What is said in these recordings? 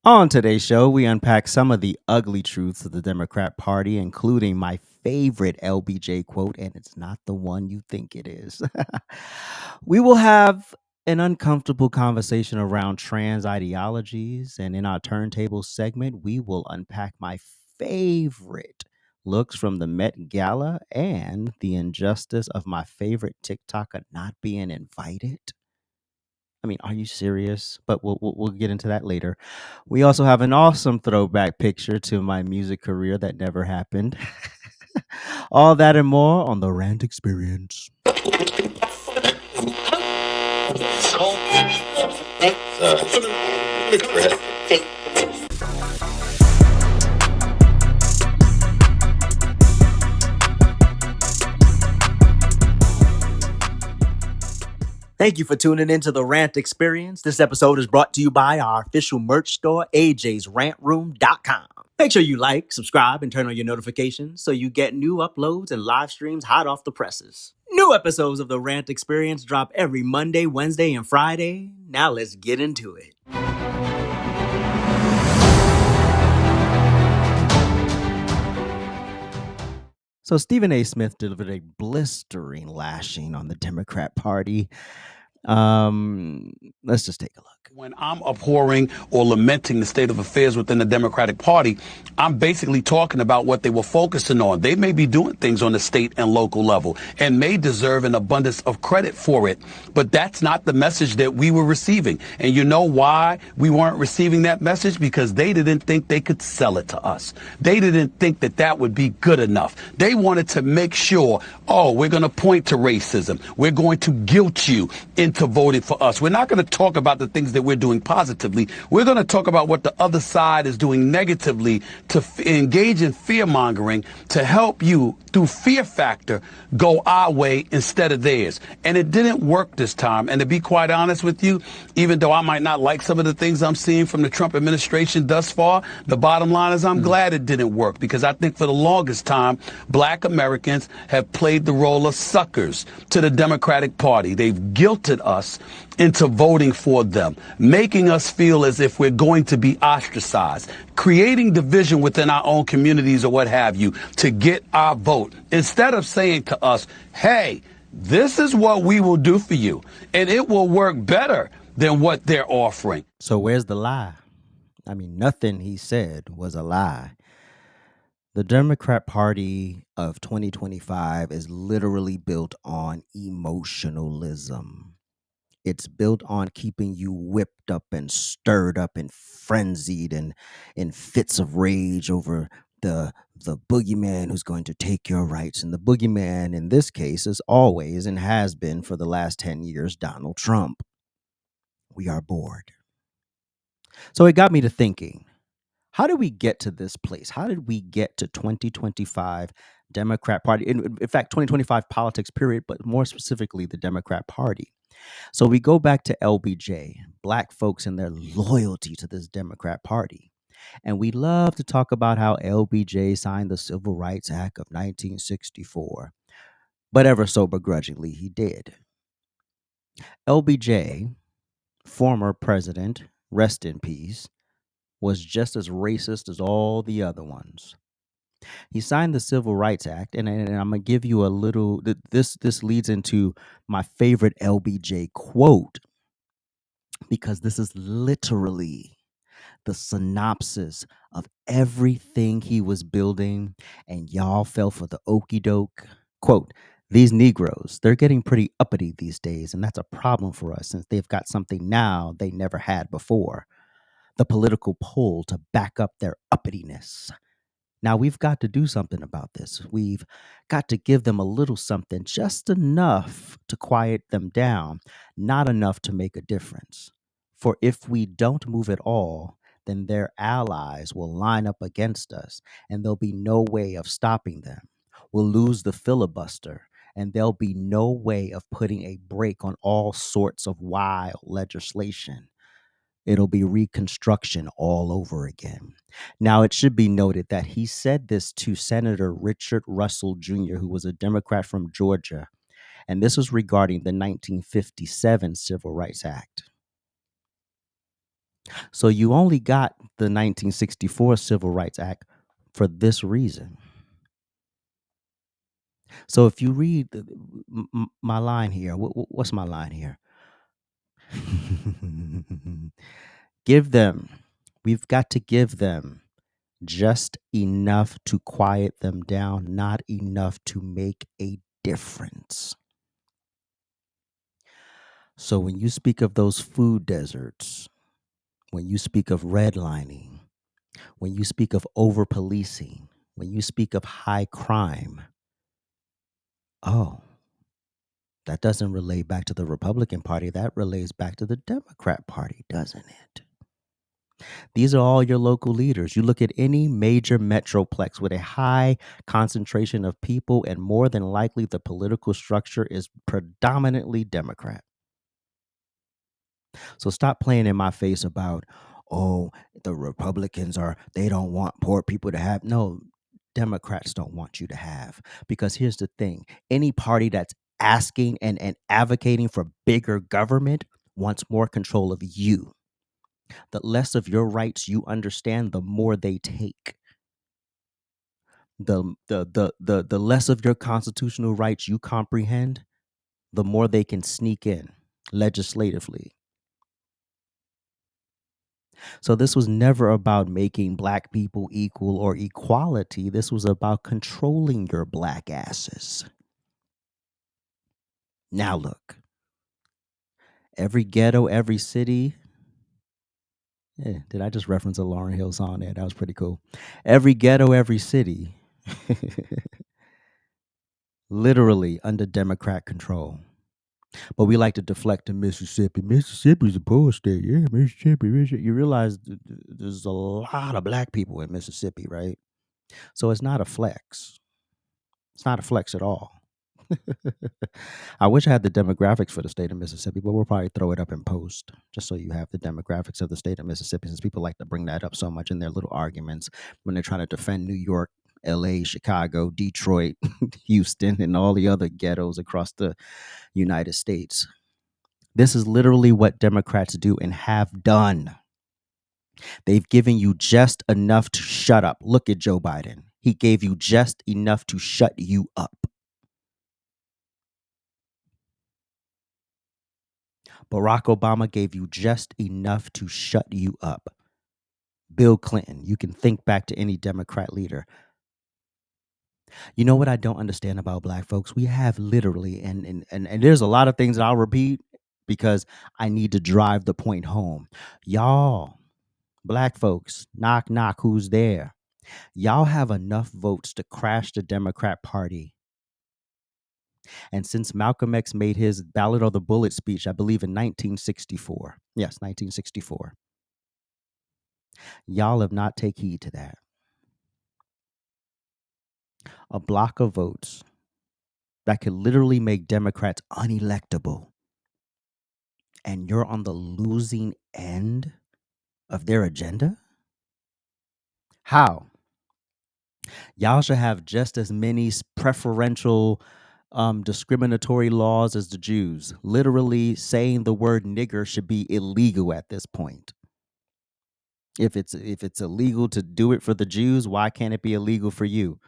On today's show, we unpack some of the ugly truths of the Democrat Party, including my favorite LBJ quote, and it's not the one you think it is. We will have an uncomfortable conversation around trans ideologies, and in our turntable segment, we will unpack my favorite looks from the Met Gala and the injustice of my favorite TikToker not being invited. I mean, are you serious? But we'll get into that later. We also have an awesome throwback picture to my music career that never happened. All that and more on the RANT Experience. Thank you for tuning into the RANT Experience. This episode is brought to you by our official merch store, ajsrantroom.com. Make sure you like, subscribe, and turn on your notifications so you get new uploads and live streams hot off the presses. New episodes of the RANT Experience drop every Monday, Wednesday, and Friday. Now let's get into it. So Stephen A. Smith delivered a blistering lashing on the Democrat Party. Let's just take a look. When I'm abhorring or lamenting the state of affairs within the Democratic Party, I'm basically talking about what they were focusing on. They may be doing things on the state and local level and may deserve an abundance of credit for it, but that's not the message that we were receiving. And you know why we weren't receiving that message? Because they didn't think they could sell it to us. They didn't think that that would be good enough. They wanted to make sure, oh, we're going to point to racism. We're going to guilt you into voting for us. We're not going to talk about the things that we're doing positively. We're going to talk about what the other side is doing negatively to engage in fear mongering to help you through fear factor go our way instead of theirs. And it didn't work this time. And to be quite honest with you, even though I might not like some of the things I'm seeing from the Trump administration thus far, the bottom line is I'm glad it didn't work, because I think for the longest time, black Americans have played the role of suckers to the Democratic Party. They've guilted us into voting for them, making us feel as if we're going to be ostracized, creating division within our own communities or what have you to get our vote, instead of saying to us, hey, this is what we will do for you, and it will work better than what they're offering. So where's the lie? I mean, nothing he said was a lie. The Democrat Party of 2025 is literally built on emotionalism. It's built on keeping you whipped up and stirred up and frenzied and in fits of rage over the boogeyman who's going to take your rights. And the boogeyman in this case is always and has been for the last 10 years Donald Trump. We are bored. So it got me to thinking, how did we get to this place? How did we get to 2025 Democrat Party? In fact, 2025 politics, period, but more specifically, the Democrat Party. So we go back to LBJ, black folks and their loyalty to this Democrat Party. And we love to talk about how LBJ signed the Civil Rights Act of 1964, but ever so begrudgingly, he did. LBJ, former president, rest in peace, was just as racist as all the other ones. He signed the Civil Rights Act, and I'm gonna give you a little. This leads into my favorite LBJ quote, because this is literally the synopsis of everything he was building, and y'all fell for the okey doke. Quote, these Negroes, they're getting pretty uppity these days, and that's a problem for us since they've got something now they never had before, the political pull to back up their uppityness. Now we've got to do something about this. We've got to give them a little something, just enough to quiet them down, not enough to make a difference. For if we don't move at all, then their allies will line up against us, and there'll be no way of stopping them. We'll lose the filibuster, and there'll be no way of putting a brake on all sorts of wild legislation. It'll be Reconstruction all over again. Now, it should be noted that he said this to Senator Richard Russell Jr., who was a Democrat from Georgia, and this was regarding the 1957 Civil Rights Act. So you only got the 1964 Civil Rights Act for this reason. So if you read my line here, what's my line here? Give them, we've got to give them just enough to quiet them down, not enough to make a difference. So when you speak of those food deserts, when you speak of redlining, when you speak of over policing, when you speak of high crime, oh, that doesn't relate back to the Republican Party. That relates back to the Democrat Party, doesn't it? These are all your local leaders. You look at any major metroplex with a high concentration of people, and more than likely the political structure is predominantly Democrat. So stop playing in my face about, oh, the Republicans they don't want poor people to have. No, Democrats don't want you to have. Because here's the thing, any party that's asking and advocating for bigger government wants more control of you. The less of your rights you understand, the more they take. The less of your constitutional rights you comprehend, the more they can sneak in legislatively. So this was never about making black people equal or equality. This was about controlling your black asses. Now look, every ghetto, every city. Did I just reference a Lauryn Hill song there? That was pretty cool. Every ghetto, every city, literally under Democrat control. But we like to deflect to Mississippi. Mississippi's a poor state. Yeah, Mississippi. You realize there's a lot of black people in Mississippi, right? So it's not a flex. It's not a flex at all. I wish I had the demographics for the state of Mississippi, but we'll probably throw it up in post just so you have the demographics of the state of Mississippi, since people like to bring that up so much in their little arguments when they're trying to defend New York, LA, Chicago, Detroit, Houston, and all the other ghettos across the United States. This is literally what Democrats do and have done. They've given you just enough to shut up. Look at Joe Biden. He gave you just enough to shut you up. Barack Obama gave you just enough to shut you up. Bill Clinton, you can think back to any Democrat leader. You know what I don't understand about black folks? We have literally, and there's a lot of things that I'll repeat because I need to drive the point home. Y'all, black folks, knock, knock, who's there? Y'all have enough votes to crash the Democrat Party. And since Malcolm X made his Ballot of the Bullet speech, I believe in 1964, yes, 1964, y'all have not take heed to that. A block of votes that could literally make Democrats unelectable, and you're on the losing end of their agenda? How? Y'all should have just as many preferential discriminatory laws as the Jews. Literally saying the word nigger should be illegal at this point. If it's illegal to do it for the Jews, why can't it be illegal for you?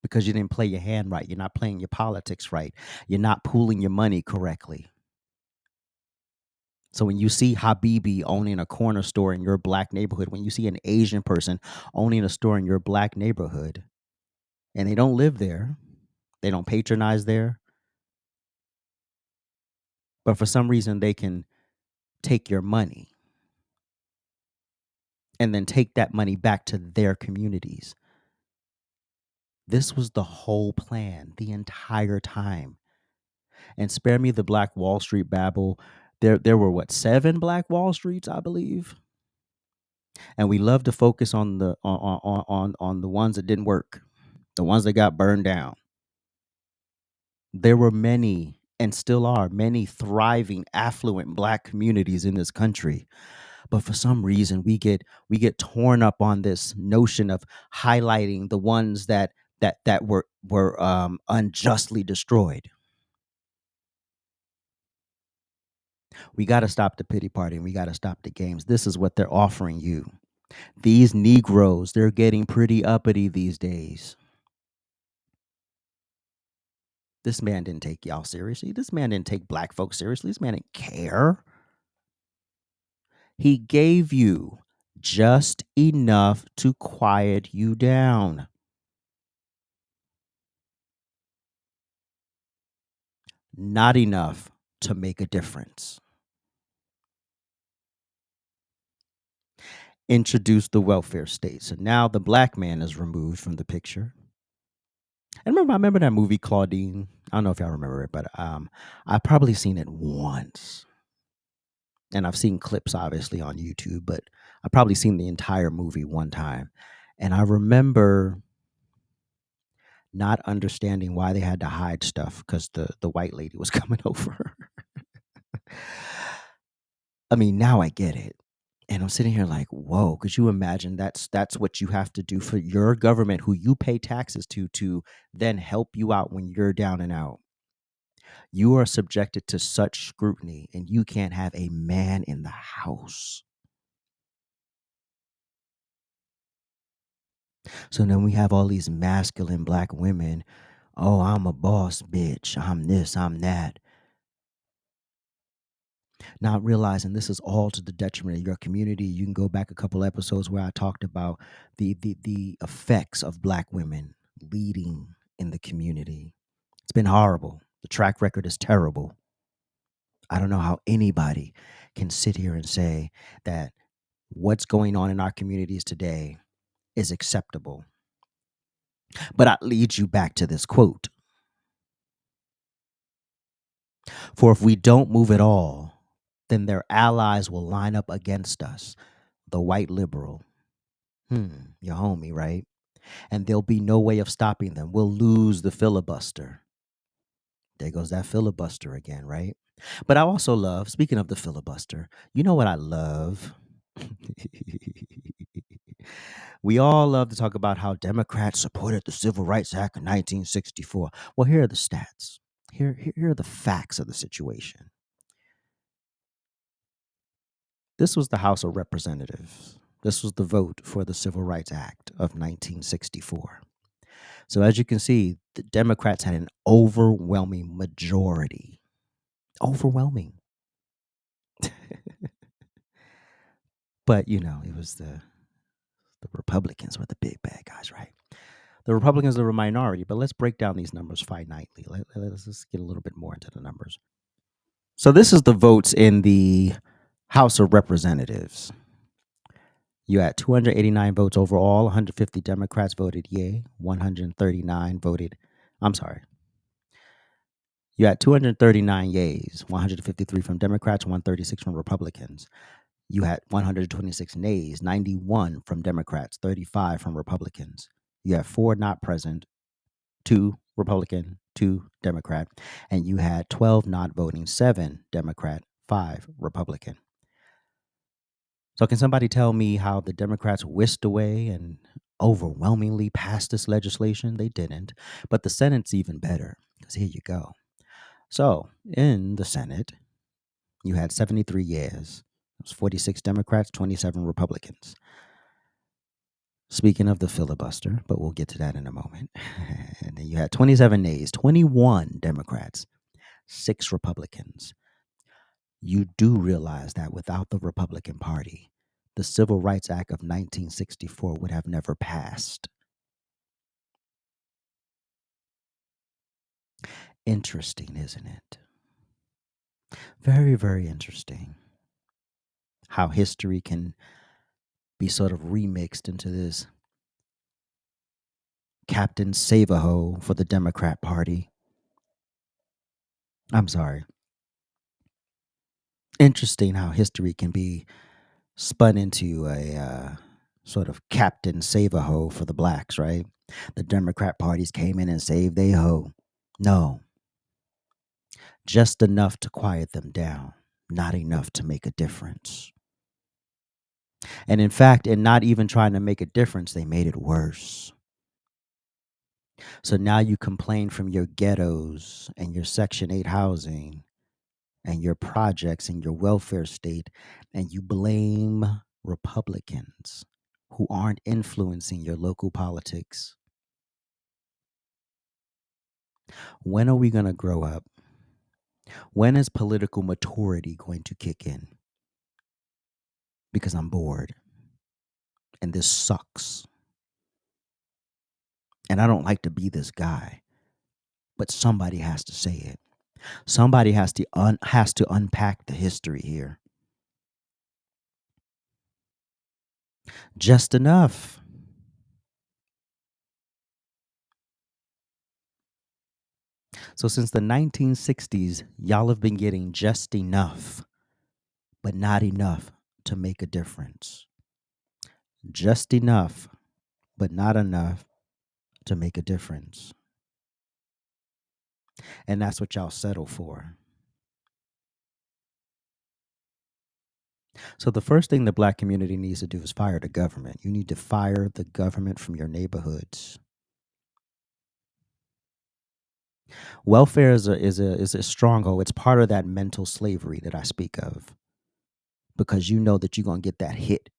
Because you didn't play your hand right. You're not playing your politics right. You're not pooling your money correctly. So when you see Habibi owning a corner store in your black neighborhood, when you see an Asian person owning a store in your black neighborhood, and they don't live there, they don't patronize there, but for some reason they can take your money and then take that money back to their communities. This was the whole plan the entire time. And spare me the Black Wall Street babble. There were what, 7 Black Wall Streets, I believe. And we love to focus on on the ones that didn't work, the ones that got burned down. There were many, and still are many, thriving, affluent black communities in this country. But for some reason we get torn up on this notion of highlighting the ones that were unjustly destroyed. We got to stop the pity party and we got to stop the games. This is what they're offering you. These Negroes, they're getting pretty uppity these days. This man didn't take y'all seriously. This man didn't take black folks seriously. This man didn't care. He gave you just enough to quiet you down. Not enough to make a difference. Introduce the welfare state. So now the black man is removed from the picture. And I remember that movie Claudine. I don't know if y'all remember it, but I've probably seen it once. And I've seen clips obviously on YouTube, but I've probably seen the entire movie one time. And I remember not understanding why they had to hide stuff because the white lady was coming over. I mean, now I get it. And I'm sitting here like, whoa, could you imagine that's what you have to do for your government who you pay taxes to then help you out when you're down and out. You are subjected to such scrutiny and you can't have a man in the house. So then we have all these masculine black women. Oh, I'm a boss bitch. I'm this, I'm that. Not realizing this is all to the detriment of your community. You can go back a couple episodes where I talked about the effects of black women leading in the community. It's been horrible. The track record is terrible. I don't know how anybody can sit here and say that what's going on in our communities today is acceptable. But I lead you back to this quote. For if we don't move at all, then their allies will line up against us, the white liberal. Your homie, right? And there'll be no way of stopping them. We'll lose the filibuster. There goes that filibuster again, right? But I also love, speaking of the filibuster, you know what I love? We all love to talk about how Democrats supported the Civil Rights Act of 1964. Well, here are the stats. Here are the facts of the situation. This was the House of Representatives. This was the vote for the Civil Rights Act of 1964. So as you can see, the Democrats had an overwhelming majority. Overwhelming. But, it was the Republicans were the big bad guys, right? The Republicans are a minority, but let's break down these numbers finitely. Let's just get a little bit more into the numbers. So this is the votes in the House of Representatives. You had 289 votes overall. 150 Democrats voted yay. 139 voted. I'm sorry. You had 239 yays, 153 from Democrats, 136 from Republicans. You had 126 nays, 91 from Democrats, 35 from Republicans. You had 4 not present, 2 Republican, 2 Democrat, and you had 12 not voting, 7 Democrat, 5 Republican. So can somebody tell me how the Democrats whisked away and overwhelmingly passed this legislation? They didn't. But the Senate's even better, because here you go. So in the Senate, you had 73 yeas. It was 46 Democrats, 27 Republicans. Speaking of the filibuster, but we'll get to that in a moment. And then you had 27 nays, 21 Democrats, 6 Republicans. You do realize that without the Republican Party, the Civil Rights Act of 1964 would have never passed. Interesting, isn't it? Very, very interesting how history can be sort of remixed into this Captain Save-A-Ho for the Democrat Party. I'm sorry. Interesting how history can be spun into a sort of Captain Save-A-Ho for the blacks, right? The Democrat parties came in and saved they ho. No, just enough to quiet them down, not enough to make a difference. And in fact, in not even trying to make a difference, they made it worse. So now you complain from your ghettos and your Section 8 housing, and your projects and your welfare state, and you blame Republicans who aren't influencing your local politics. When are we going to grow up? When is political maturity going to kick in? Because I'm bored and this sucks. And I don't like to be this guy, but somebody has to say it. Somebody has to unpack the history here. Just enough. So since the 1960s, y'all have been getting just enough, but not enough to make a difference. Just enough, but not enough to make a difference. And that's what y'all settle for. So the first thing the black community needs to do is fire the government. You need to fire the government from your neighborhoods. Welfare is a stronghold. It's part of that mental slavery that I speak of, because you know that you're gonna get that hit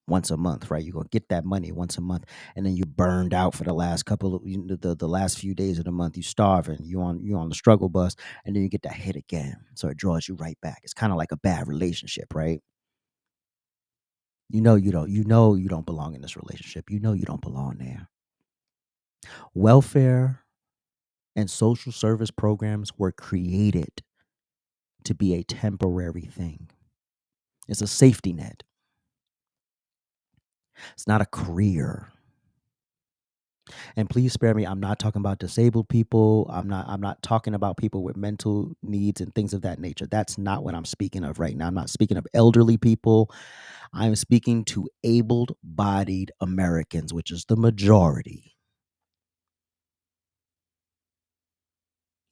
once a month, right? You're gonna get that money once a month, and then you burned out for the last couple of the last few days of the month. You starving. You on the struggle bus, and then you get that hit again. So it draws you right back. It's kind of like a bad relationship, right? You know you don't belong in this relationship. You know you don't belong there. Welfare and social service programs were created to be a temporary thing. It's a safety net. It's not a career. And please spare me. I'm not talking about disabled people. I'm not talking about people with mental needs and things of that nature. That's not what I'm speaking of right now. I'm not speaking of elderly people. I'm speaking to able-bodied Americans, which is the majority.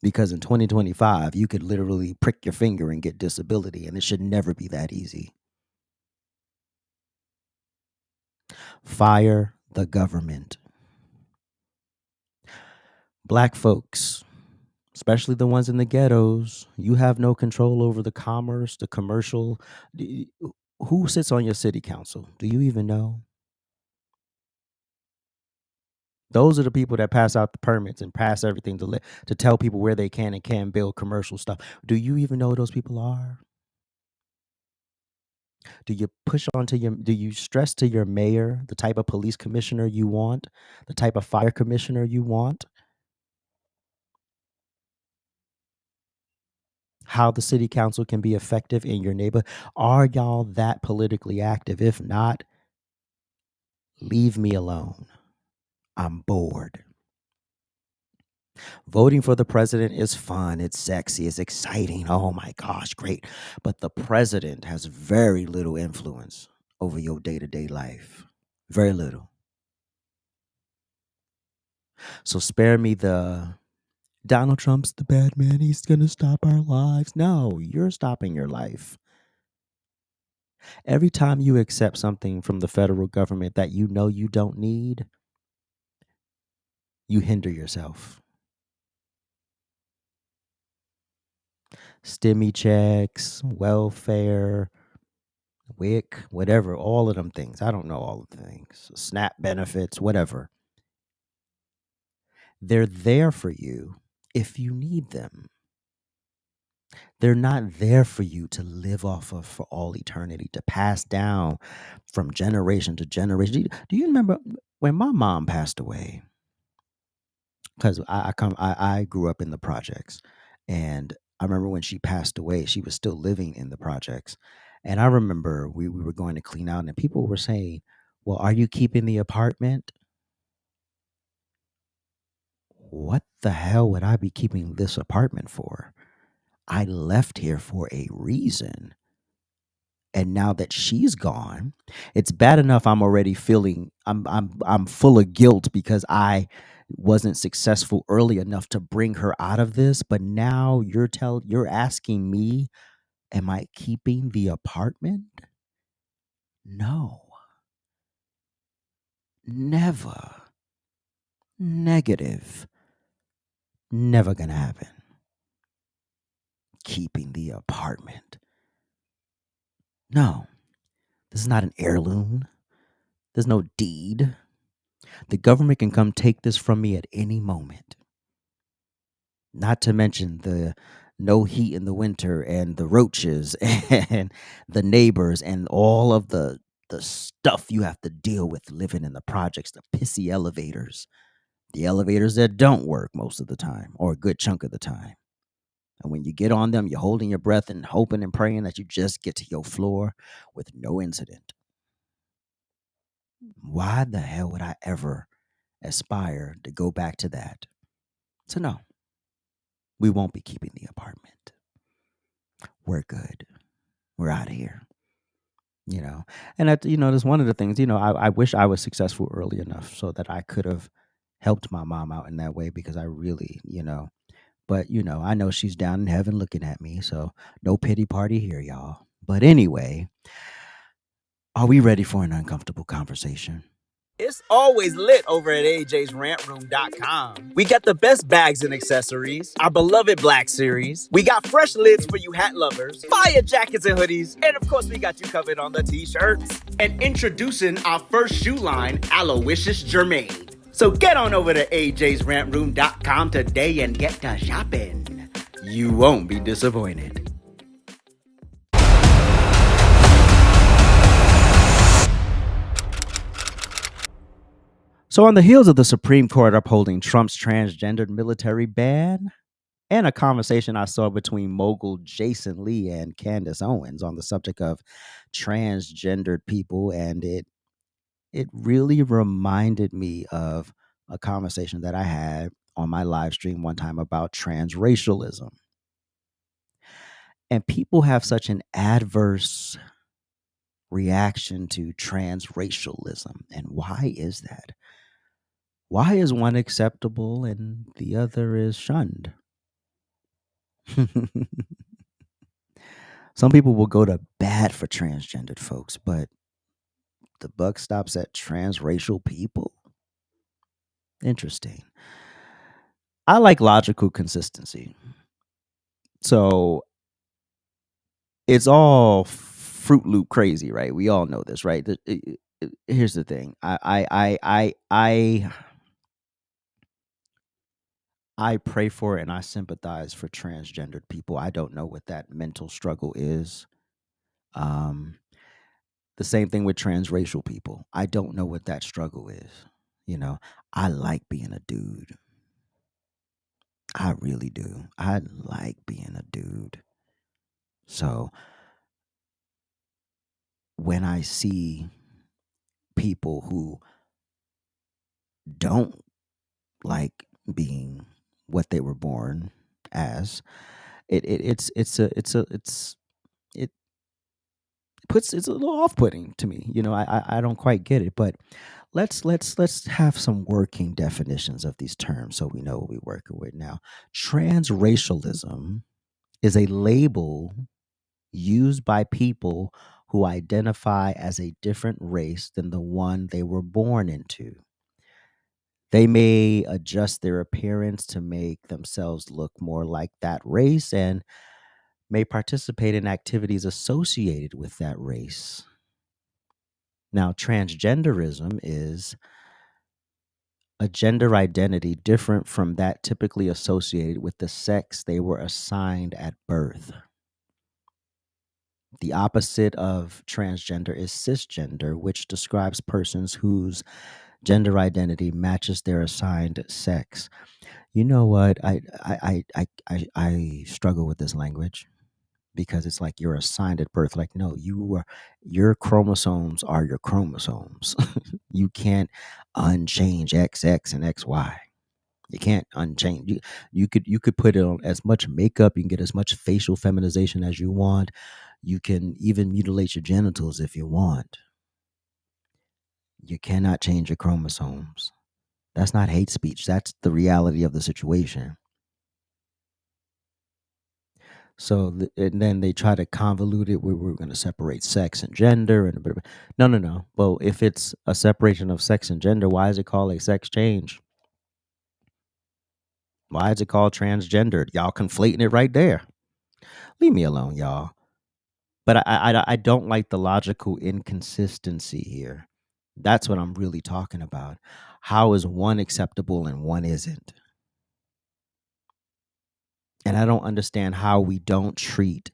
Because in 2025, you could literally prick your finger and get disability, and it should never be that easy. Fire the government. Black folks, especially the ones in the ghettos, you have no control over the commerce, the commercial. Who sits on your city council? Do you even know? Those are the people that pass out the permits and pass everything to tell people where they can and can't build commercial stuff. Do you even know who those people are? Do you stress to your mayor the type of police commissioner you want, the type of fire commissioner you want, how the city council can be effective in your neighborhood? Are y'all that politically active? If not, leave me alone. I'm bored. Voting for the president is fun, it's sexy, it's exciting. Oh my gosh, great. But the president has very little influence over your day to day life. Very little. So spare me the Donald Trump's the bad man. He's going to stop our lives. No, you're stopping your life. Every time you accept something from the federal government that you know you don't need, you hinder yourself. Stimmy checks, welfare, WIC, whatever, all of them things. I don't know all of the things. SNAP benefits, whatever. They're there for you if you need them. They're not there for you to live off of for all eternity, to pass down from generation to generation. Do you remember when my mom passed away? Because I grew up in the projects, and I remember when she passed away, she was still living in the projects, and I remember we were going to clean out, and people were saying, "Well, are you keeping the apartment?" What the hell would I be keeping this apartment for? I left here for a reason. And now that she's gone, it's bad enough I'm already feeling I'm full of guilt because I wasn't successful early enough to bring her out of this, but now you're asking me, am I keeping the apartment? No. Never. Negative. Never gonna happen. keeping the apartment. No, this is not an heirloom. There's no deed. The government can come take this from me at any moment. Not to mention the no heat in the winter and the roaches and the neighbors and all of the stuff you have to deal with living in the projects, the pissy elevators, the elevators that don't work most of the time or a good chunk of the time. And when you get on them, you're holding your breath and hoping and praying that you just get to your floor with no incident. Why the hell would I ever aspire to go back to that? So, no, we won't be keeping the apartment. We're good. We're out of here. And that's one of the things. I wish I was successful early enough so that I could have helped my mom out in that way, because I really, but I know she's down in heaven looking at me, so no pity party here, y'all. But anyway, are we ready for an uncomfortable conversation? It's always lit over at ajsrantroom.com. We got the best bags and accessories, our beloved Black Series. We got fresh lids for you hat lovers, fire jackets and hoodies, and of course we got you covered on the t-shirts. And introducing our first shoe line, Aloysius Germain. So get on over to ajsrantroom.com today and get to shopping. You won't be disappointed. So, on the heels of the Supreme Court upholding Trump's transgendered military ban, and a conversation I saw between mogul Jason Lee and Candace Owens on the subject of transgendered people, and it really reminded me of a conversation that I had on my live stream one time about transracialism. And people have such an adverse reaction to transracialism. And why is that? Why is one acceptable and the other is shunned? Some people will go to bat for transgendered folks, but the buck stops at transracial people? Interesting. I like logical consistency. So it's all Fruit Loop crazy, right? We all know this, right? Here's the thing. I pray for and I sympathize for transgendered people. I don't know what that mental struggle is. The same thing with transracial people. I don't know what that struggle is. I like being a dude. I really do. I like being a dude. So when I see people who don't like being what they were born as, it it's a little off-putting to me. I don't quite get it, but let's have some working definitions of these terms so we know what we're working with now. Transracialism is a label used by people who identify as a different race than the one they were born into. They may adjust their appearance to make themselves look more like that race and may participate in activities associated with that race. Now, transgenderism is a gender identity different from that typically associated with the sex they were assigned at birth. The opposite of transgender is cisgender, which describes persons whose gender identity matches their assigned sex. You know what? I struggle with this language because it's like you're assigned at birth. Like, no, your chromosomes are your chromosomes. You can't unchange XX and XY. You can't unchange. You could put it on as much makeup. You can get as much facial feminization as you want. You can even mutilate your genitals if you want. You cannot change your chromosomes. That's not hate speech. That's the reality of the situation. So, and then they try to convolute it where we're going to separate sex and gender and a bit of, no, no, no. Well, if it's a separation of sex and gender, why is it called a sex change? Why is it called transgendered? Y'all conflating it right there. Leave me alone, y'all. But I don't like the logical inconsistency here. That's what I'm really talking about. How is one acceptable and one isn't? And I don't understand how we don't treat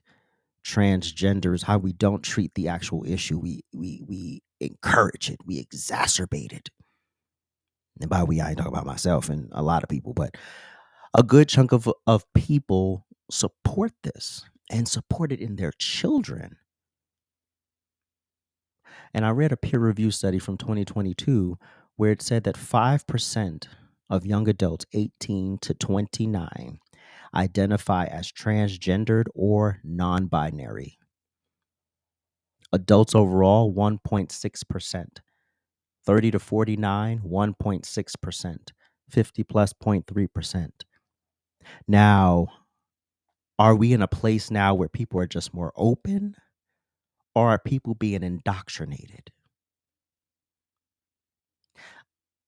transgenders, how we don't treat the actual issue. We encourage it, we exacerbate it. And by we, I ain't talking about myself and a lot of people, but a good chunk of people support this and support it in their children. And I read a peer review study from 2022 where it said that 5% of young adults 18 to 29 identify as transgendered or non binary. Adults overall, 1.6%. 30 to 49, 1.6%. 50 plus 0.3%. Now, are we in a place now where people are just more open, or are people being indoctrinated?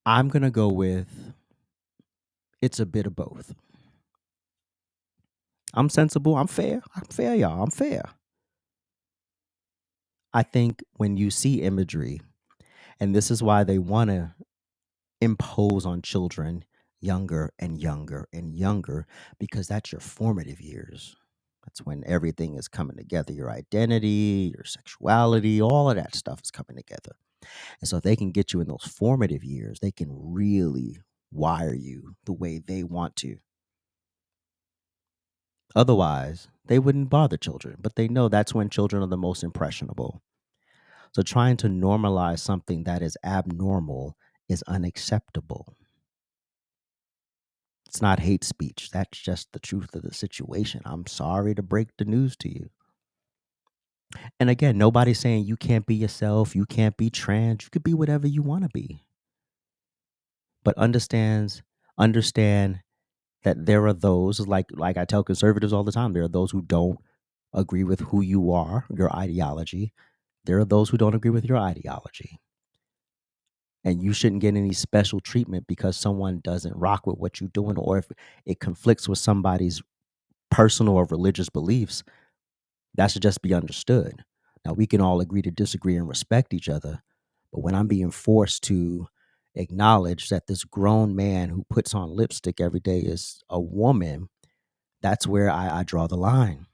I'm going to go with it's a bit of both. I'm sensible. I'm fair. I'm fair, y'all. I'm fair. I think when you see imagery, and this is why they want to impose on children younger and younger and younger, because that's your formative years. That's when everything is coming together. Your identity, your sexuality, all of that stuff is coming together. And so if they can get you in those formative years, they can really wire you the way they want to. Otherwise, they wouldn't bother children, but they know that's when children are the most impressionable. So trying to normalize something that is abnormal is unacceptable. It's not hate speech. That's just the truth of the situation. I'm sorry to break the news to you. And again, nobody's saying you can't be yourself, you can't be trans, you could be whatever you want to be. But understand that there are those like I tell conservatives all the time, there are those who don't agree with who you are, your ideology. There are those who don't agree with your ideology. And you shouldn't get any special treatment because someone doesn't rock with what you're doing, or if it conflicts with somebody's personal or religious beliefs. That should just be understood. Now, we can all agree to disagree and respect each other, but when I'm being forced to acknowledge that this grown man who puts on lipstick every day is a woman, that's where I draw the line.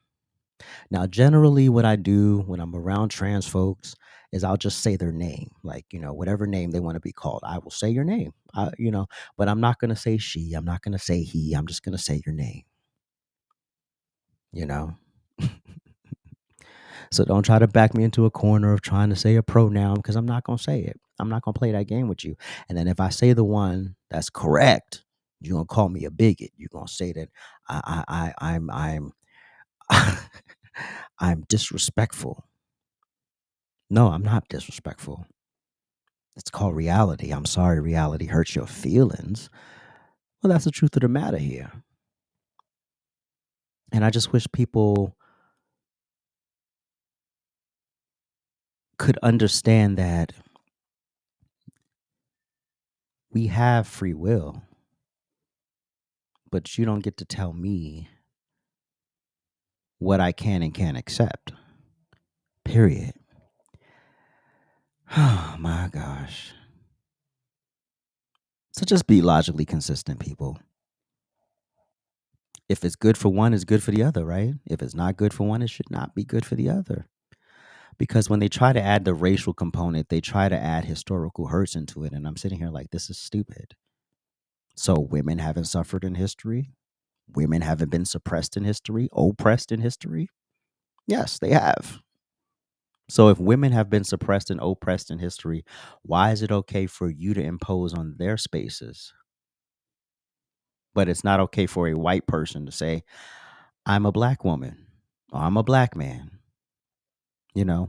Now, generally, what I do when I'm around trans folks is I'll just say their name, like, whatever name they want to be called. I will say your name, but I'm not going to say she, I'm not going to say he, I'm just going to say your name, you know? So don't try to back me into a corner of trying to say a pronoun because I'm not going to say it. I'm not going to play that game with you. And then if I say the one that's correct, you're going to call me a bigot. You're going to say that I'm I'm disrespectful. No, I'm not disrespectful. It's called reality. I'm sorry reality hurts your feelings. Well, that's the truth of the matter here. And I just wish people could understand that we have free will, but you don't get to tell me what I can and can't accept. Period. Oh my gosh. So just be logically consistent, people. If it's good for one, it's good for the other, right? If it's not good for one, it should not be good for the other. Because when they try to add the racial component, they try to add historical hurts into it. And I'm sitting here like, this is stupid. So women haven't suffered in history. Women haven't been suppressed in history, oppressed in history. Yes, they have. So if women have been suppressed and oppressed in history, why is it okay for you to impose on their spaces? But it's not okay for a white person to say, I'm a black woman or I'm a black man.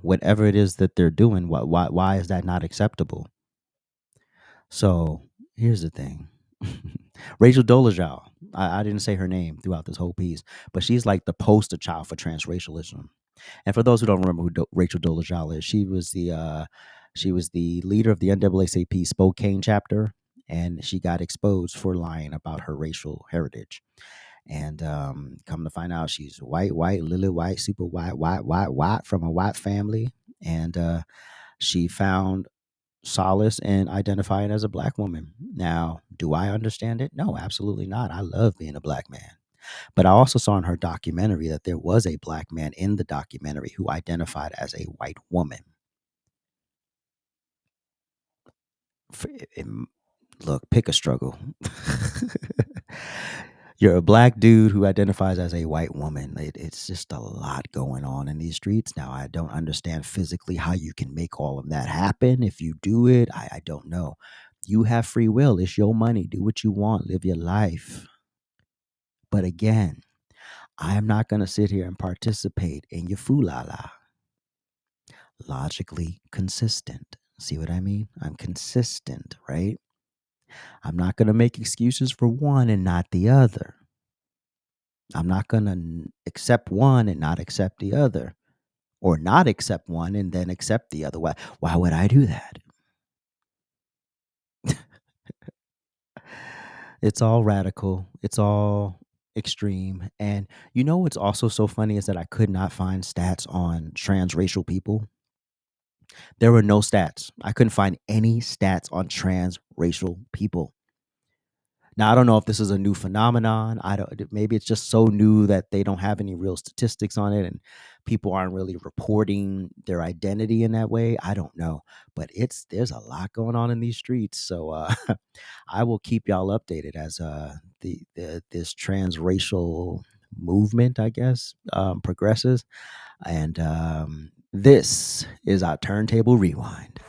Whatever it is that they're doing, why is that not acceptable? So here's the thing. Rachel Dolezal, I didn't say her name throughout this whole piece, but she's like the poster child for transracialism. And for those who don't remember who Rachel Dolezal is, she was the leader of the NAACP Spokane chapter, and she got exposed for lying about her racial heritage. And come to find out, she's white, lily white, super white, from a white family. And she found solace in identifying as a black woman. Now, do I understand it? No, absolutely not. I love being a black man. But I also saw in her documentary that there was a black man in the documentary who identified as a white woman. F- em- Look, pick a struggle. You're a black dude who identifies as a white woman. It's just a lot going on in these streets. Now, I don't understand physically how you can make all of that happen. If you do it, I don't know. You have free will. It's your money. Do what you want. Live your life. But again, I am not going to sit here and participate in your foolala. Logically consistent. See what I mean? I'm consistent, right? I'm not going to make excuses for one and not the other. I'm not going to accept one and not accept the other, or not accept one and then accept the other. Why would I do that? It's all radical. It's all extreme. And you know what's also so funny is that I could not find stats on transracial people. There were no stats. I couldn't find any stats on transracial people. Now I don't know if this is a new phenomenon. I don't. Maybe it's just so new that they don't have any real statistics on it, and people aren't really reporting their identity in that way. I don't know, but there's a lot going on in these streets. So I will keep y'all updated as the this transracial movement, I guess, progresses. And this is our turntable rewind.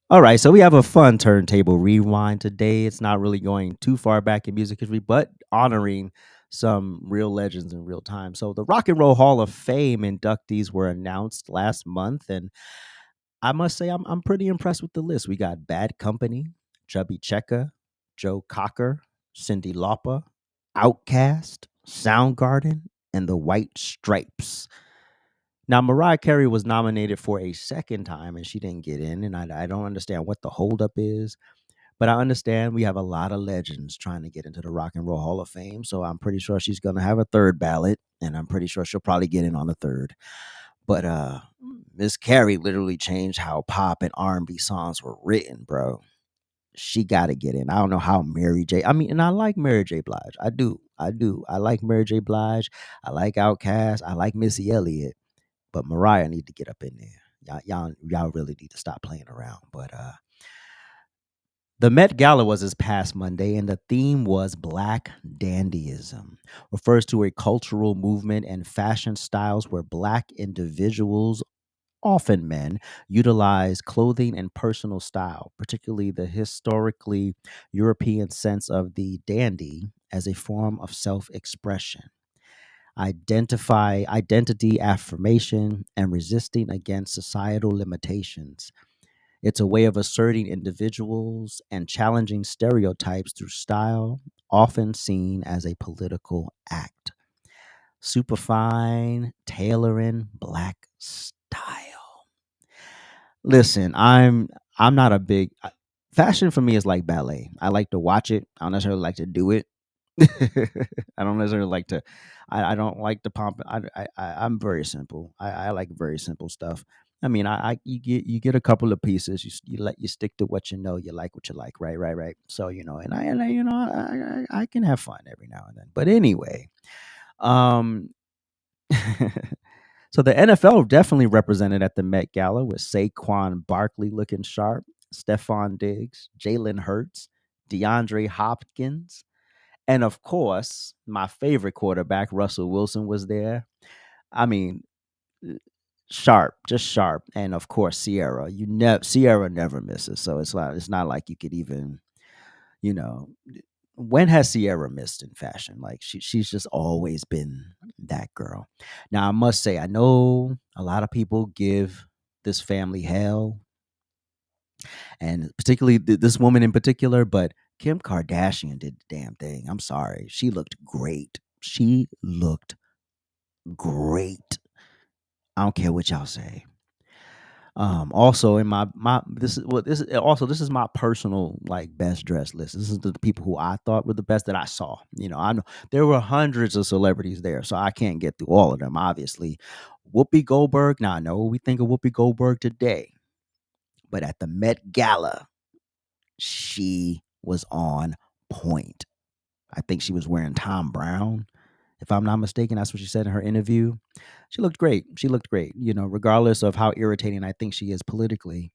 All right, so we have a fun turntable rewind today. It's not really going too far back in music history, but honoring some real legends in real time. So the Rock and Roll Hall of Fame inductees were announced last month, and I must say I'm pretty impressed with the list. We got Bad Company, Chubby Checker, Joe Cocker, Cyndi Lauper, Outkast, Soundgarden, and the White Stripes. Now, Mariah Carey was nominated for a second time and she didn't get in. And I don't understand what the holdup is, but I understand we have a lot of legends trying to get into the Rock and Roll Hall of Fame. So I'm pretty sure she's going to have a third ballot and I'm pretty sure she'll probably get in on the third. But Miss Carey literally changed how pop and R&B songs were written, bro. She got to get in. I don't know how Mary J. I mean, and I like Mary J. Blige. I do. I do. I like Mary J. Blige. I like Outkast. I like Missy Elliott. But Mariah need to get up in there. Y'all really need to stop playing around. But the Met Gala was this past Monday, and the theme was Black Dandyism. Refers to a cultural movement and fashion styles where Black individuals, often men, utilize clothing and personal style, particularly the historically European sense of the dandy, as a form of self-expression, identity affirmation, and resisting against societal limitations. It's a way of asserting individuals and challenging stereotypes through style, often seen as a political act. Superfine, tailoring, black style. Listen, I'm not a big fashion for me is like ballet. I like to watch it. I don't necessarily like to do it. I don't necessarily like to. I don't like the pomp. I'm very simple. I like very simple stuff. I mean, you get a couple of pieces. You stick to what you know. You like what you like. Right. So I can have fun every now and then. But anyway, um, so the NFL definitely represented at the Met Gala with Saquon Barkley looking sharp, Stephon Diggs, Jalen Hurts, DeAndre Hopkins, and of course, my favorite quarterback, Russell Wilson, was there. I mean, uh, sharp, just sharp. And of course, Sierra never misses. So it's not like you could even, you know, when has Sierra missed in fashion? Like she's just always been that girl. Now I must say, I know a lot of people give this family hell, and particularly this woman in particular, but Kim Kardashian did the damn thing. I'm sorry. She looked great. She looked great. I don't care what y'all say. Also in my this is what this is my personal like best dressed list. This is the people who I thought were the best that I saw. You know, I know there were hundreds of celebrities there, so I can't get through all of them. Obviously, Whoopi Goldberg. Now I know we think of Whoopi Goldberg today, but at the Met Gala, she was on point. I think she was wearing Tom Brown, if I'm not mistaken. That's what she said in her interview. She looked great. She looked great. You know, regardless of how irritating I think she is politically,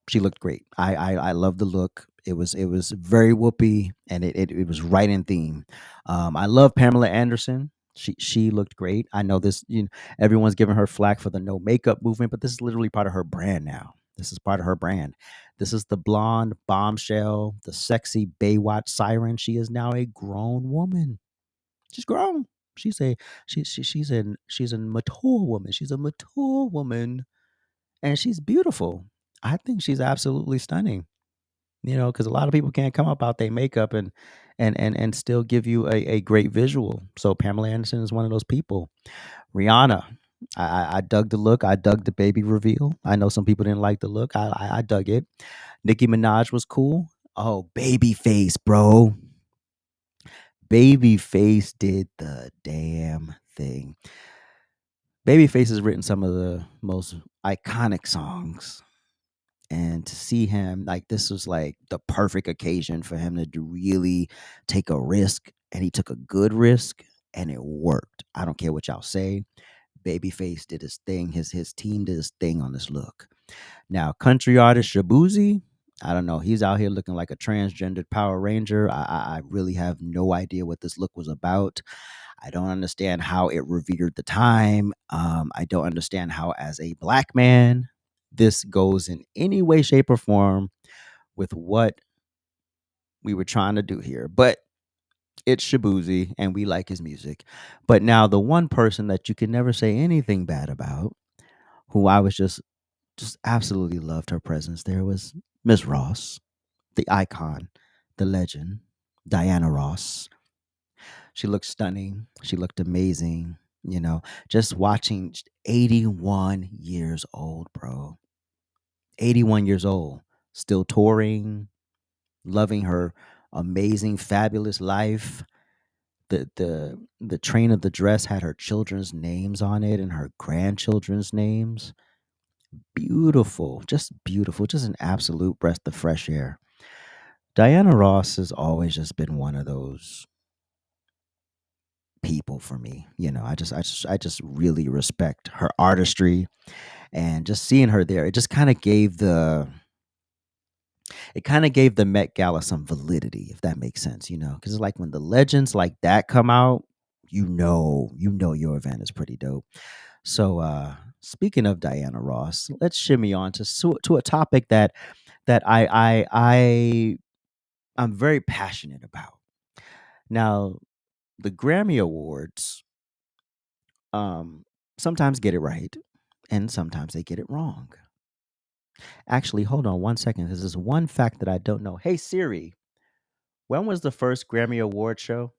she looked great. I love the look. It was very whoopee, and it was right in theme. I love Pamela Anderson. She looked great. I know this. You know, everyone's giving her flack for the no makeup movement, but this is literally part of her brand now. This is part of her brand. This is the blonde bombshell, the sexy Baywatch siren. She is now a grown woman. She's grown. She's a mature woman. She's a mature woman, and she's beautiful. I think she's absolutely stunning. You know, because a lot of people can't come up out their makeup and still give you a great visual. So Pamela Anderson is one of those people. Rihanna, I dug the look. I dug the baby reveal. I know some people didn't like the look. I dug it. Nicki Minaj was cool. Oh, Babyface, bro. Babyface did the damn thing. Babyface has written some of the most iconic songs, and to see him like this was like the perfect occasion for him to really take a risk, and he took a good risk and it worked. I don't care what y'all say. Babyface did his thing. His team did his thing on this look. Now, country artist Shabuzi, I don't know. He's out here looking like a transgendered Power Ranger. I really have no idea what this look was about. I don't understand how it revered the time. I don't understand how, as a black man, this goes in any way, shape, or form with what we were trying to do here. But it's Shabuzi, and we like his music. But now, the one person that you can never say anything bad about, who I was just absolutely loved her presence there, was Miss Ross, the icon, the legend, Diana Ross. She looked stunning. She looked amazing. You know, just watching 81 years old, bro. 81 years old, still touring, loving her amazing, fabulous life. The train of the dress had her children's names on it and her grandchildren's names. Beautiful, just an absolute breath of fresh air. Diana Ross has always just been one of those people for me. You know, I just really respect her artistry, and just seeing her there, it kind of gave the Met Gala some validity, if that makes sense, you know, because it's like when the legends like that come out, you know your event is pretty dope. So speaking of Diana Ross, let's shimmy on to a topic that I'm very passionate about. Now, the Grammy Awards um sometimes get it right and sometimes they get it wrong. Actually, hold on one second. This is one fact that I don't know. Hey Siri, when was the first Grammy Award show?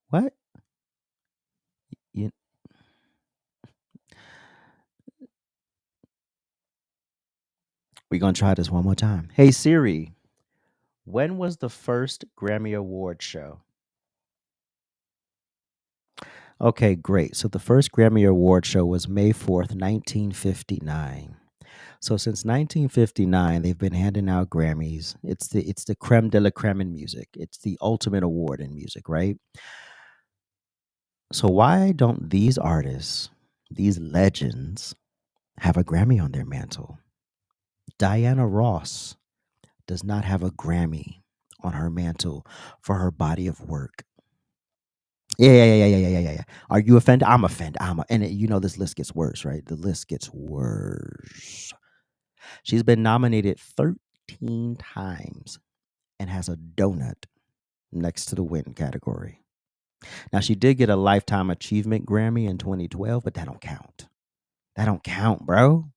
What? You, we're gonna try this one more time. Hey Siri, when was the first Grammy Award show? Okay, great. So the first Grammy Award show was May 4th, 1959. So since 1959, they've been handing out Grammys. It's the creme de la creme in music. It's the ultimate award in music, right? So why don't these artists, these legends, have a Grammy on their mantle? Diana Ross does not have a Grammy on her mantle for her body of work. Yeah. Are you offended? I'm offended. You know this list gets worse, right? The list gets worse. She's been nominated 13 times and has a donut next to the win category. Now she did get a lifetime achievement Grammy in 2012, but that don't count. That don't count, bro.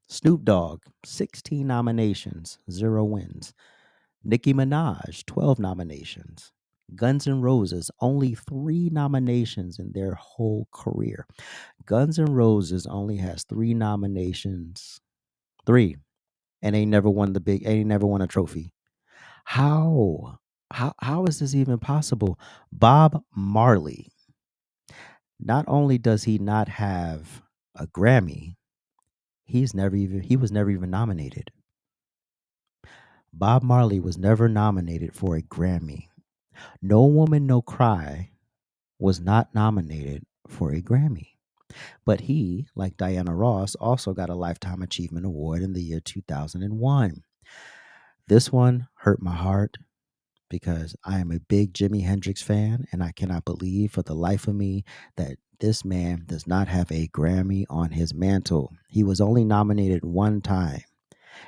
Snoop Dogg, 16 nominations, 0 wins. Nicki Minaj, 12 nominations. Guns N' Roses, only 3 nominations in their whole career. Guns N' Roses only has 3 nominations. 3. And ain't never won a trophy. How? How is this even possible? Bob Marley, not only does he not have a Grammy, he was never even nominated. Bob Marley was never nominated for a Grammy. No Woman No Cry was not nominated for a Grammy. But he, like Diana Ross, also got a Lifetime Achievement Award in the year 2001. This one hurt my heart because I am a big Jimi Hendrix fan, and I cannot believe for the life of me that this man does not have a Grammy on his mantle. He was only nominated one time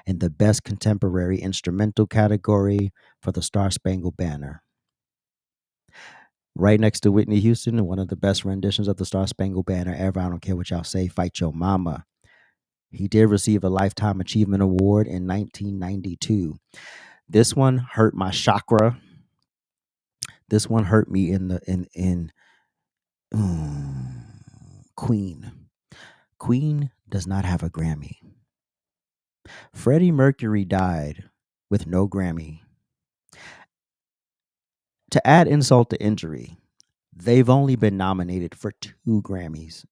in the Best Contemporary Instrumental category for the Star Spangled Banner. Right next to Whitney Houston and one of the best renditions of the Star Spangled Banner ever. I don't care what y'all say, Fight Your Mama. He did receive a Lifetime Achievement Award in 1992. This one hurt my chakra. This one hurt me in Queen. Queen does not have a Grammy. Freddie Mercury died with no Grammy. To add insult to injury, they've only been nominated for 2 Grammys,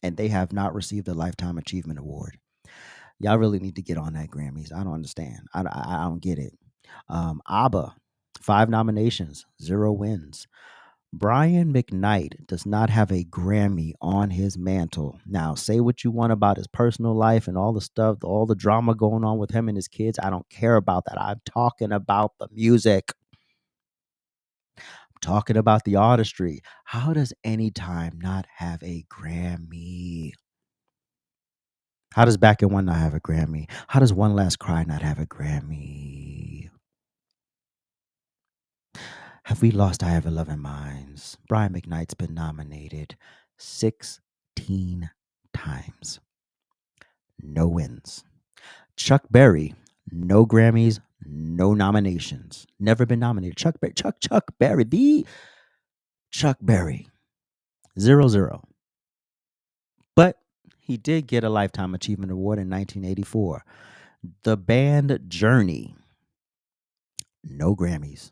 and they have not received a Lifetime Achievement Award. Y'all really need to get on that Grammys. I don't understand. I don't get it. ABBA, 5 nominations, 0 wins. Brian McKnight does not have a Grammy on his mantle. Now, say what you want about his personal life and all the stuff, all the drama going on with him and his kids. I don't care about that. I'm talking about the music. I'm talking about the artistry. How does Anytime not have a Grammy? How does Back in One not have a Grammy? How does One Last Cry not have a Grammy? Have we lost our ever loving minds? Brian McKnight's been nominated 16 times. No wins. Chuck Berry, no Grammys, no nominations. Never been nominated. Chuck Berry, the Chuck Berry. 0-0. But he did get a Lifetime Achievement Award in 1984. The band Journey, no Grammys,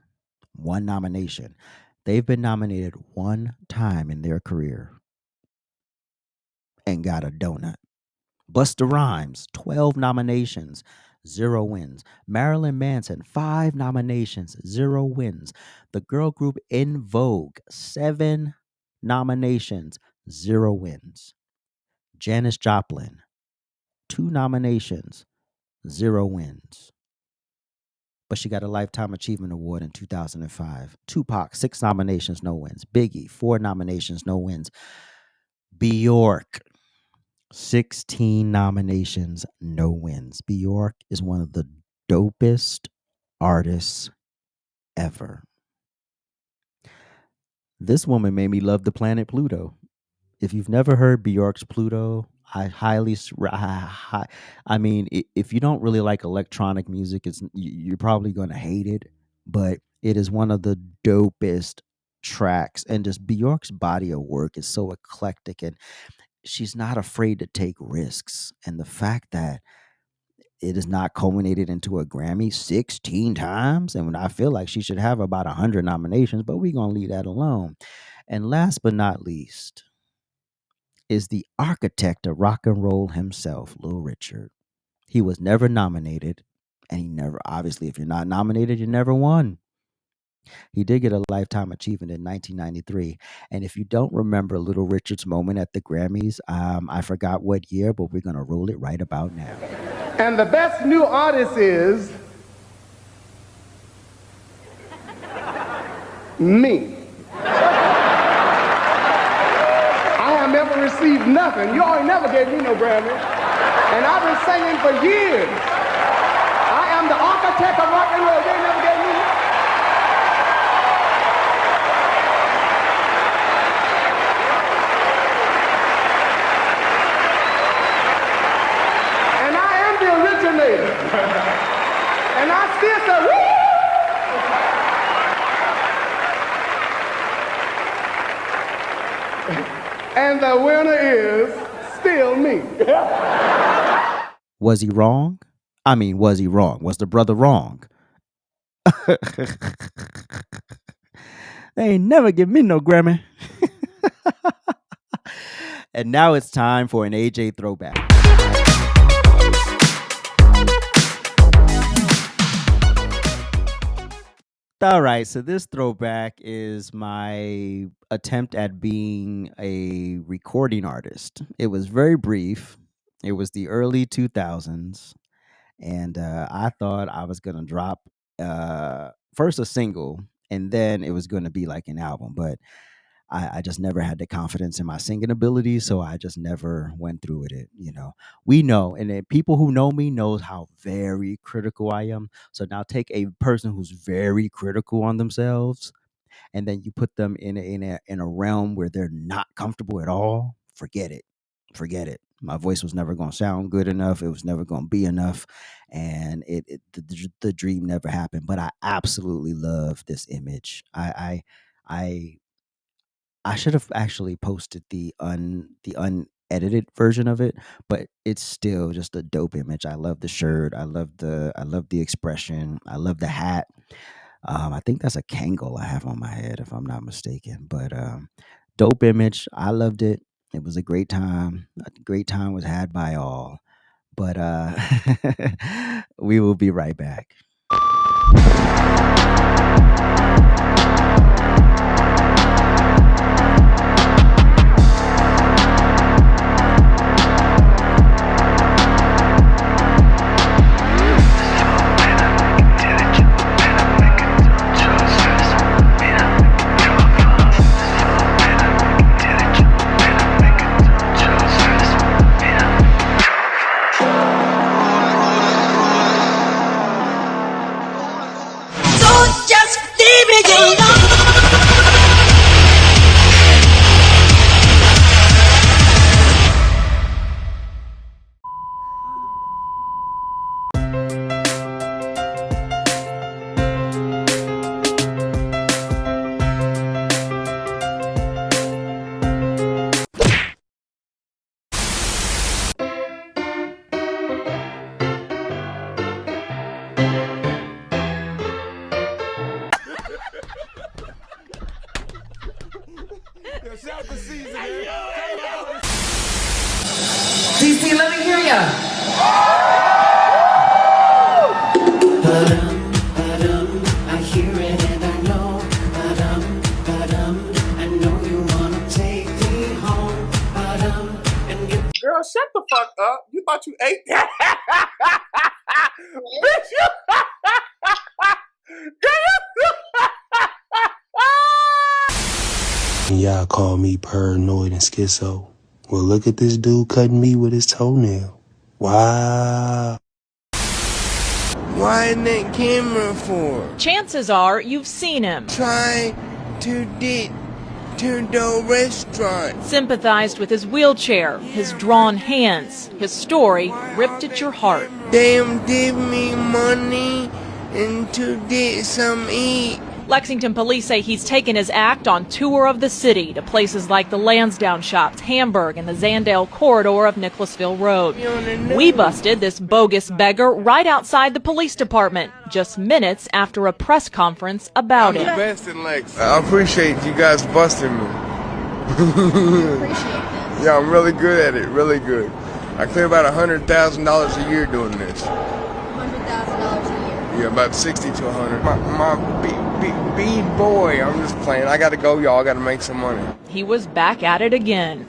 1 nomination. They've been nominated 1 time in their career and got a donut. Busta Rhymes, 12 nominations, 0 wins. Marilyn Manson, 5 nominations, 0 wins. The girl group In Vogue, 7 nominations, 0 wins. Janis Joplin, 2 nominations, 0 wins. But she got a Lifetime Achievement Award in 2005. Tupac, 6 nominations, no wins. Biggie, 4 nominations, no wins. Bjork, 16 nominations, no wins. Bjork is one of the dopest artists ever. This woman made me love the planet Pluto. If you've never heard Bjork's Pluto, I mean, if you don't really like electronic music, you're probably going to hate it, but it is one of the dopest tracks. And just Bjork's body of work is so eclectic, and she's not afraid to take risks. And the fact that it is not culminated into a Grammy 16 times, and when I feel like she should have about 100 nominations, but we're going to leave that alone. And last but not least is the architect of rock and roll himself, Little Richard. He was never nominated, and he never, obviously, if you're not nominated, you never won. He did get a Lifetime Achievement in 1993. And if you don't remember Little Richard's moment at the Grammys, I forgot what year, but we're going to roll it right about now. And the best new artist is me. I have never received nothing. You all ain't never gave me no Grammy. And I've been singing for years. I am the architect of rock and roll. They never gave me nothing. And I am the originator. And I still say, woo! And the winner is still me. Was he wrong? I mean, was he wrong? Was the brother wrong? They ain't never give me no Grammy. And now it's time for an AJ throwback. All right, so this throwback is my attempt at being a recording artist. It was very brief. It was the early 2000s, and I thought I was gonna drop first a single, and then it was gonna be like an album. But I just never had the confidence in my singing ability, so I just never went through with it. We know, and then people who know me knows how very critical I am. So now take a person who's very critical on themselves, and then you put them in a realm where they're not comfortable at all. Forget it. My voice was never going to sound good enough. It was never going to be enough, and the dream never happened. But I absolutely love this image. I should have actually posted the unedited version of it, but it's still just a dope image. I love the shirt. I love the expression. I love the hat. I think that's a Kangol I have on my head, if I'm not mistaken. But dope image. I loved it. It was a great time. A great time was had by all. But we will be right back. DC, let me hear ya. I hear it and I know. I know you wanna take me home. And get. Girl, shut the fuck up. You thought you ate that? Bitch, you. Y'all call me paranoid and schizo. Well, look at this dude cutting me with his toenail. Wow. Why in that camera for? Chances are you've seen him. Try to get to the restaurant. Sympathized with his wheelchair, his drawn hands, his story ripped at your heart. Damn, give me money and to get some eat. Lexington police say he's taken his act on tour of the city to places like the Lansdowne Shops, Hamburg, and the Zandale corridor of Nicholasville Road. We busted this bogus beggar right outside the police department, just minutes after a press conference about it. I'm the best in Lex. I appreciate you guys busting me. Yeah, I'm really good at it, really good. I clear about $100,000 a year doing this. $100,000 a year? Yeah, about 60 to 100. My bead boy, I'm just playing. I gotta go, y'all. I gotta make some money. He was back at it again.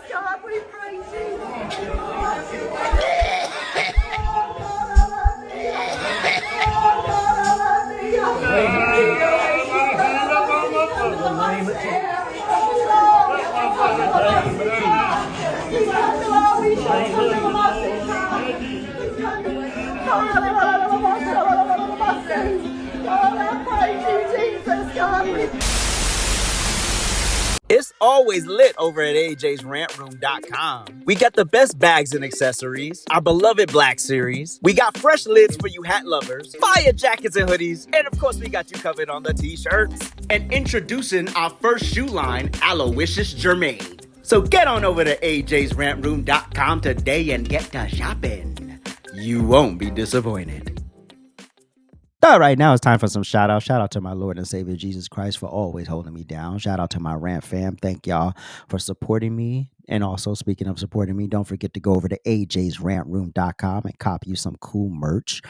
God, we praise you. It's always lit over at ajsrantroom.com. We got the best bags and accessories, our beloved Black Series. We got fresh lids for you hat lovers, fire jackets and hoodies, and of course we got you covered on the t-shirts. And introducing our first shoe line, Aloysius Germain. So get on over to ajsrantroom.com today and get to shopping. You won't be disappointed. All right, now it's time for some shout out. Shout out to my Lord and Savior Jesus Christ for always holding me down. Shout out to my Rant fam. Thank y'all for supporting me. And also, speaking of supporting me, don't forget to go over to ajsrantroom.com and cop you some cool merch.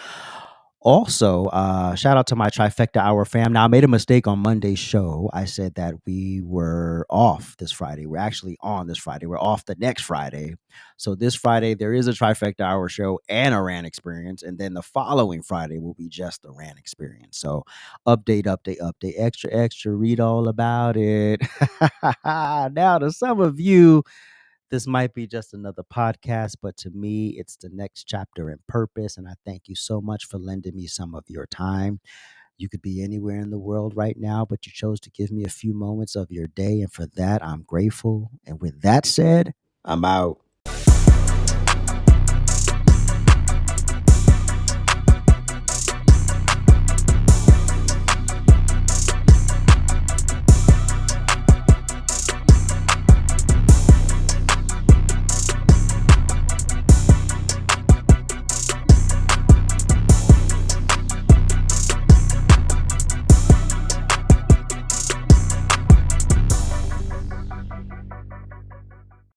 Also, shout out to my Trifecta Hour fam. Now, I made a mistake on Monday's show. I said that we were off this Friday. We're actually on this Friday. We're off the next Friday. So this Friday, there is a Trifecta Hour show and a RANT Experience. And then the following Friday will be just the RANT Experience. So update, extra, read all about it. Now, to some of you, this might be just another podcast, but to me, it's the next chapter in purpose. And I thank you so much for lending me some of your time. You could be anywhere in the world right now, but you chose to give me a few moments of your day. And for that, I'm grateful. And with that said, I'm out.